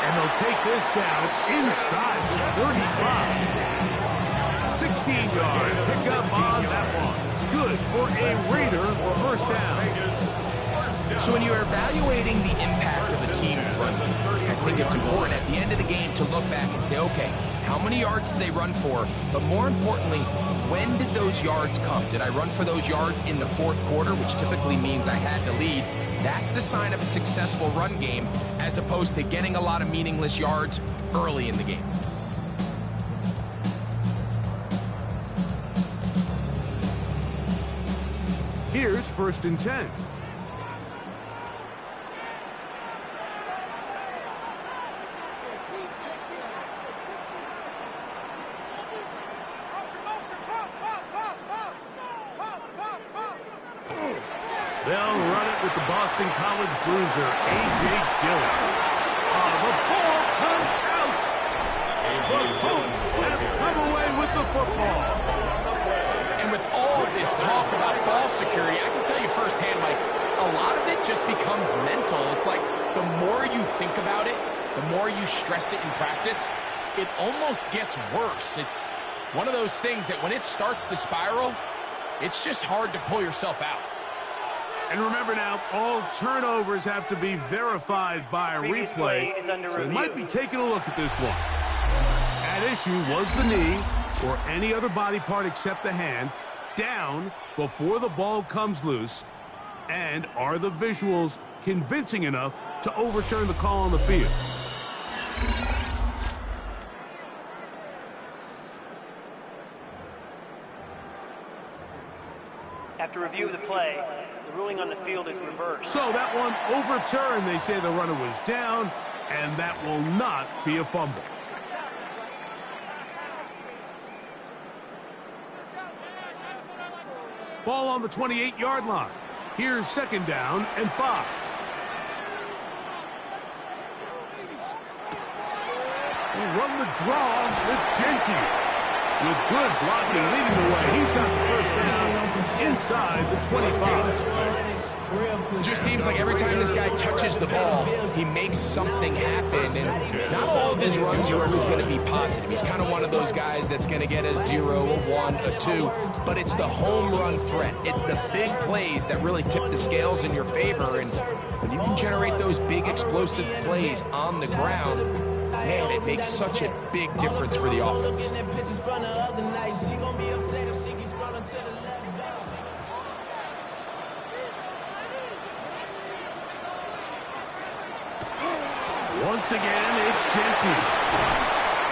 And they'll take this down inside the 35. 16-yard pickup on that one. Good for a Raider first down. So when you're evaluating the impact of a team's run game, I think it's important at the end of the game to look back and say, okay, how many yards did they run for? But more importantly, when did those yards come? Did I run for those yards in the 4th quarter, which typically means I had to lead? That's the sign of a successful run game, as opposed to getting a lot of meaningless yards early in the game. Here's 1st and 10. They'll run it with the Boston College bruiser, A.J. Dillon. The ball comes out. The Colts have come away with the football. And with all of this talk about ball security, I can tell you firsthand, Mike, a lot of it just becomes mental. It's like the more you think about it, the more you stress it in practice, it almost gets worse. It's one of those things that when it starts to spiral, it's just hard to pull yourself out. And remember now, all turnovers have to be verified by a replay. So they might be taking a look at this one. At issue was the knee, or any other body part except the hand, down before the ball comes loose. And are the visuals convincing enough to overturn the call on the field? After review of the play, the ruling on the field is reversed. So that one overturned. They say the runner was down, and that will not be a fumble. Ball on the 28-yard line. Here's 2nd down and 5. They run the draw with Genty. With good blocking leading the way, he's got the first down inside the 25. It just seems like every time this guy touches the ball, he makes something happen. And not all of his runs are always going to be positive. He's kind of one of those guys that's going to get a 0, a 1, a 2. But it's the home run threat. It's the big plays that really tip the scales in your favor. And when you can generate those big explosive plays on the ground, man, it makes such a big difference for the offense. Once again, it's Genty.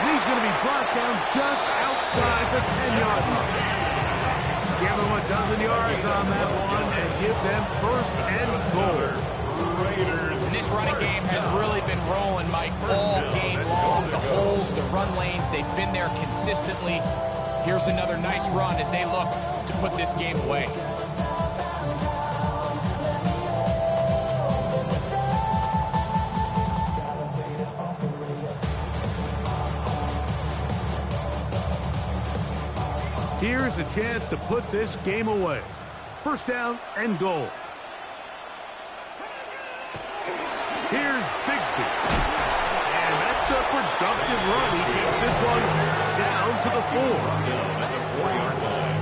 And he's going to be brought down just outside the 10-yard line. Give him a dozen yards on that one and give them 1st and goal. And this running game has really been rolling, Mike, all game long. The holes, the run lanes, they've been there consistently. Here's another nice run as they look to put this game away. Here's a chance to put this game away. 1st down and goal. Here's Bigsby. And that's a productive run. He gets this one down to the 4. At the 4-yard line.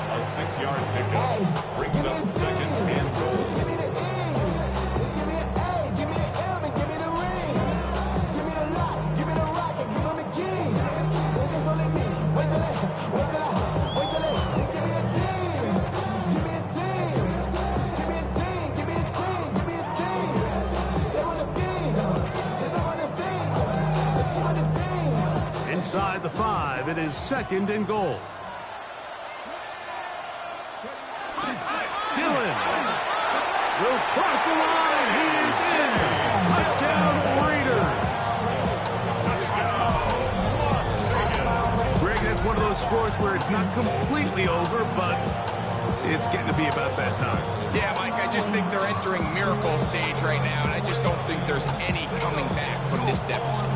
A 6-yard pickup brings up 2nd and goal. inside the 5. It is 2nd and goal. Dillon will cross the line. He is in. Touchdown, Raiders. Greg, that's one of those scores where it's not completely over, but it's getting to be about that time. Yeah, Mike, I just think they're entering miracle stage right now, and I just don't think there's any coming back from this deficit.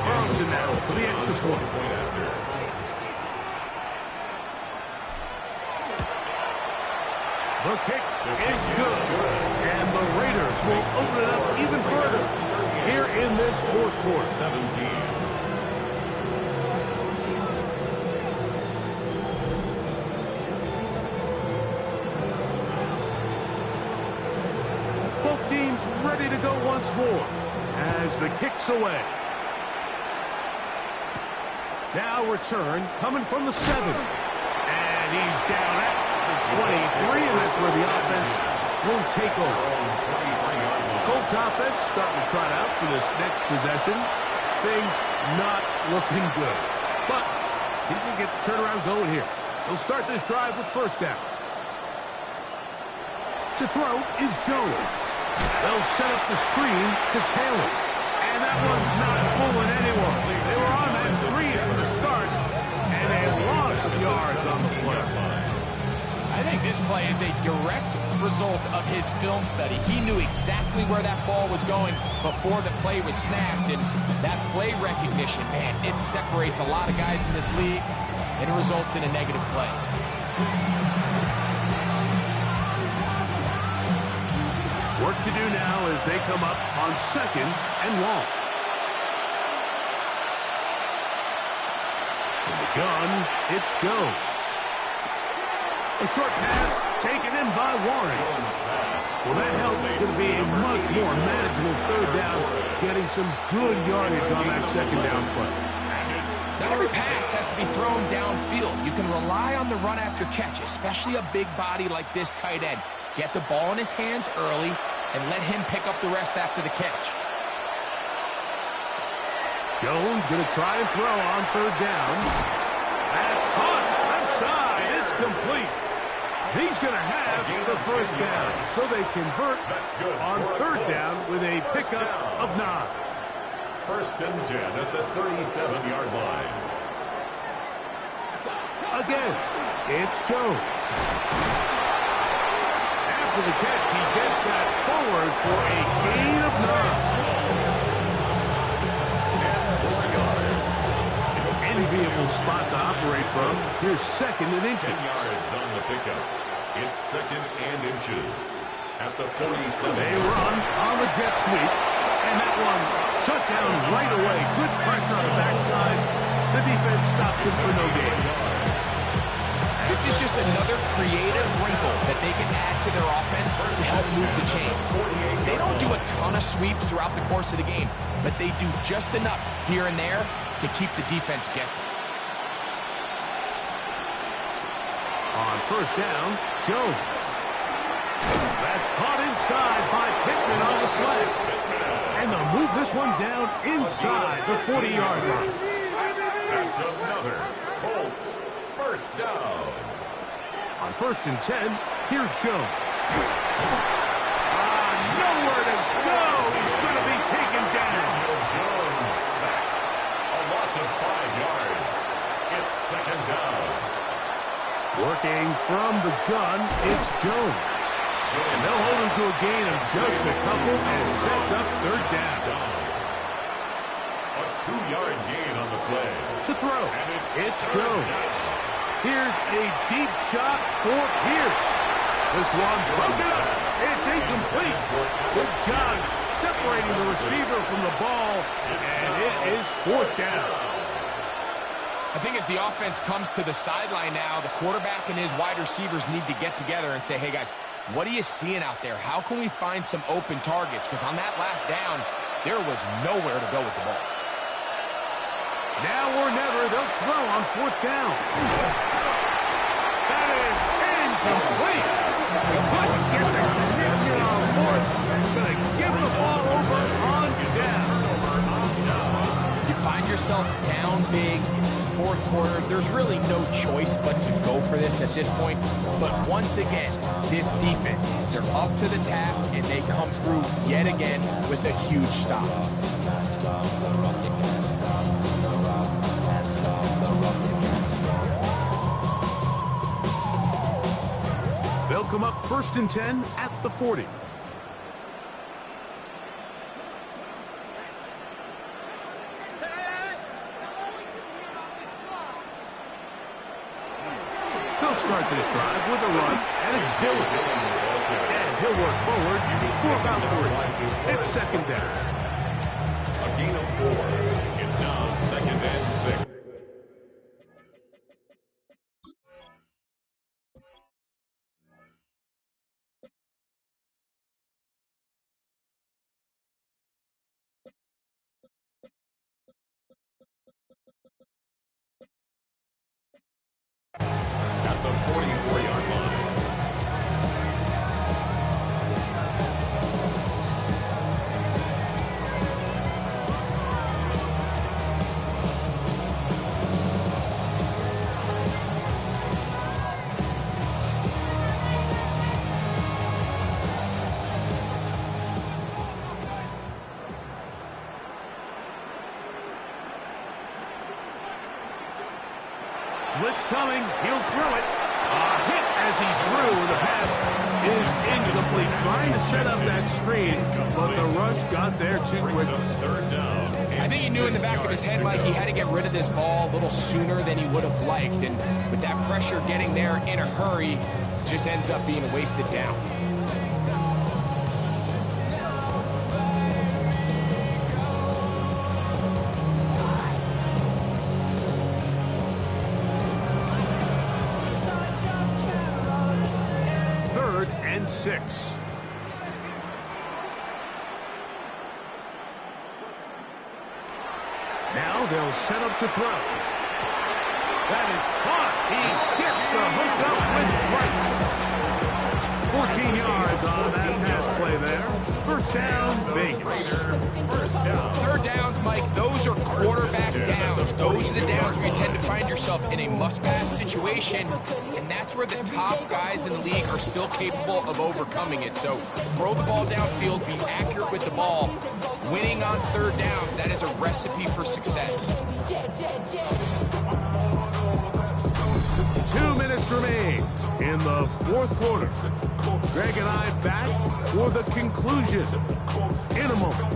Carlson now for the extra point. The kick is good, and the Raiders will open it up even further here in this 4th quarter. 17. Both teams ready to go once more as the kick's away. Now return coming from the 7. And he's down at the 23, and that's where the offense will take over. Colts offense starting to trot out for this next possession. Things not looking good. But see if we can get the turnaround going here. They'll start this drive with 1st down. To throw is Jones. They'll set up the screen to Taylor. And that one's not fooling anyone. They were on that screen from the start, and a loss of yards on the play. I think this play is a direct result of his film study. He knew exactly where that ball was going before the play was snapped, and that play recognition, man, it separates a lot of guys in this league, and it results in a negative play. Work to do now as they come up on 2nd and long. In the gun, it's Jones. A short pass taken in by Warren. Well, that help is going to be a much more manageable 3rd down, getting some good yardage on that 2nd down play. Not every pass has to be thrown downfield. You can rely on the run after catch, especially a big body like this tight end. Get the ball in his hands early and let him pick up the rest after the catch. Jones going to try and throw on 3rd down. That's caught. Left side. It's complete. He's going to have the 1st down. So they convert on 3rd down with a pickup of 9. 1st and 10 at the 37-yard line. Again, it's Jones. After the catch, he gets that forward for a gain of 9. Enviable spot to operate from. Here's 2nd and inches. 10 yards on the pickup. It's 2nd and inches at the 47. They run on the jet sweep, and that one shut down right away. Good pressure on the backside. The defense stops him for no gain. This is just another creative wrinkle that they can add to their offense to help move the chains. They don't do a ton of sweeps throughout the course of the game, but they do just enough here and there to keep the defense guessing. On 1st down, Jones. That's caught inside by Pittman on the slant. And they'll move this one down inside the 40-yard line. That's another Colts 1st down. On 1st and 10, here's Jones. Nowhere to go. He's going to be taken down. Jones sacked. A loss of 5 yards. It's 2nd down. Working from the gun, it's Jones. And they'll hold him to a gain of just a couple and sets up 3rd down. A 2-yard gain on the play. To throw, it's Jones. Here's a deep shot for Pierce. This one broken up. It's incomplete. Good job separating the receiver from the ball, and it is 4th down. I think as the offense comes to the sideline now, the quarterback and his wide receivers need to get together and say, hey, guys, what are you seeing out there? How can we find some open targets? Because on that last down, there was nowhere to go with the ball. Now or never, they'll throw on 4th down. That is incomplete. He couldn't get the connection on 4th. Going to give the ball over on down. You find yourself down big. It's the 4th quarter. There's really no choice but to go for this at this point. But once again, this defense, they're up to the task, and they come through yet again with a huge stop. They'll come up 1st and 10 at the 40. They'll start this drive with a run, and it's Dillon. And he'll work forward for about 3. It's 2nd down. A gain of 4. It's now 2nd and 6. At the 44-yard line. Blitz coming. He'll throw it. A hit as he threw. The pass is incomplete. Trying to set up that screen, but the rush got there too quick. 3rd down. I think he knew in the back of his head, Mike, he had to get rid of this ball a little sooner than he would have liked. And with that pressure getting there in a hurry, just ends up being a wasted down. And 6. Now they'll set up to throw. That is caught. He gets the hook up with Price. 14 yards on that pass play there. 1st down, Vegas. 3rd downs, Mike, those are quarterback downs. Those are the downs where you tend to find yourself in a must-pass situation, and that's where the top guys in the league are still capable of overcoming it. So throw the ball downfield, be accurate with the ball. Winning on 3rd downs, that is a recipe for success. 2 minutes remain in the 4th quarter. Greg and I back for the conclusion in a moment.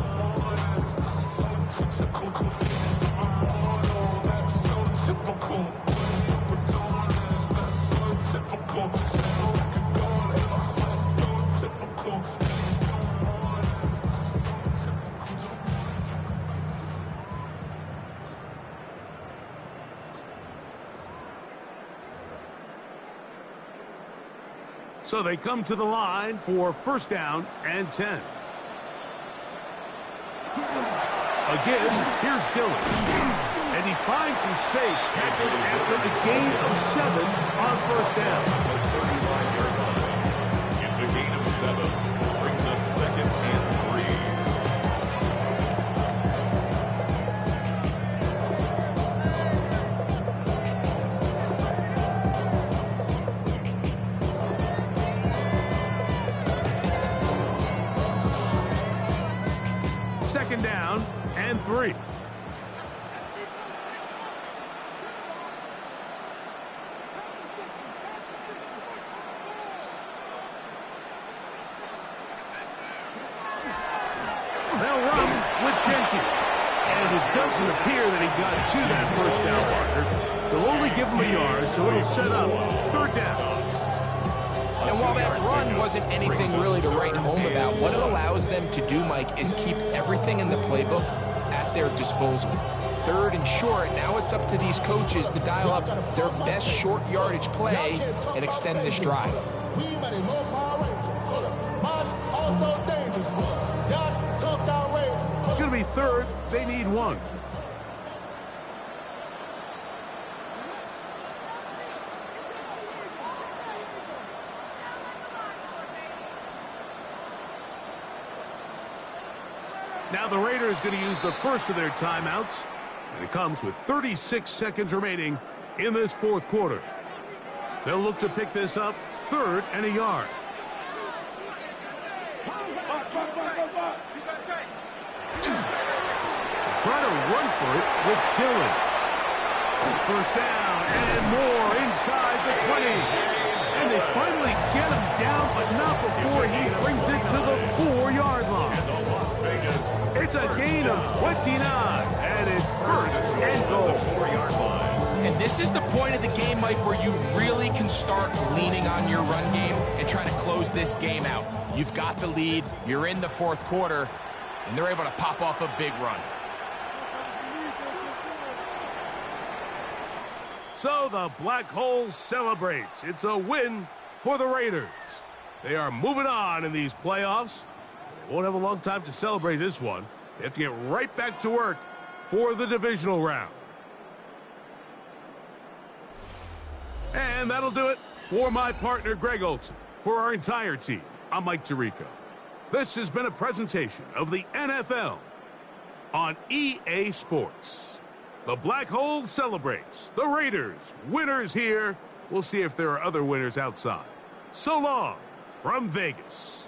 So they come to the line for 1st down and 10. Again, here's Dillon. And he finds some space, tackled after the gain of 7 on 1st down. It's a gain of 7. Brings up 2nd and 3. Second down and 3. They'll run with Genty. And it doesn't appear that he got to that 1st down marker. They'll only give him a yard, so it'll set up 3rd down. And while that run wasn't anything really to write home about, what it allows them to do, Mike, is keep everything in the playbook at their disposal. 3rd and short, now it's up to these coaches to dial up their best short yardage play and extend this drive. It's going to be 3rd. They need 1. Now the Raiders going to use the first of their timeouts, and it comes with 36 seconds remaining in this fourth quarter. They'll look to pick this up 3rd and a yard. Try to run for it with Dillon. First down and more inside the 20. And they finally get him down, but not before he brings it to the 4-yard line. It's a gain of 29, and it's 1st and goal. 4-yard line. And this is the point of the game, Mike, where you really can start leaning on your run game and try to close this game out. You've got the lead, you're in the fourth quarter, and they're able to pop off a big run. So the Black Hole celebrates. It's a win for the Raiders. They are moving on in these playoffs. They won't have a long time to celebrate this one. They have to get right back to work for the divisional round. And that'll do it for my partner, Greg Olson. For our entire team, I'm Mike Tirico. This has been a presentation of the NFL on EA Sports. The Black Hole celebrates. The Raiders, winners here. We'll see if there are other winners outside. So long from Vegas.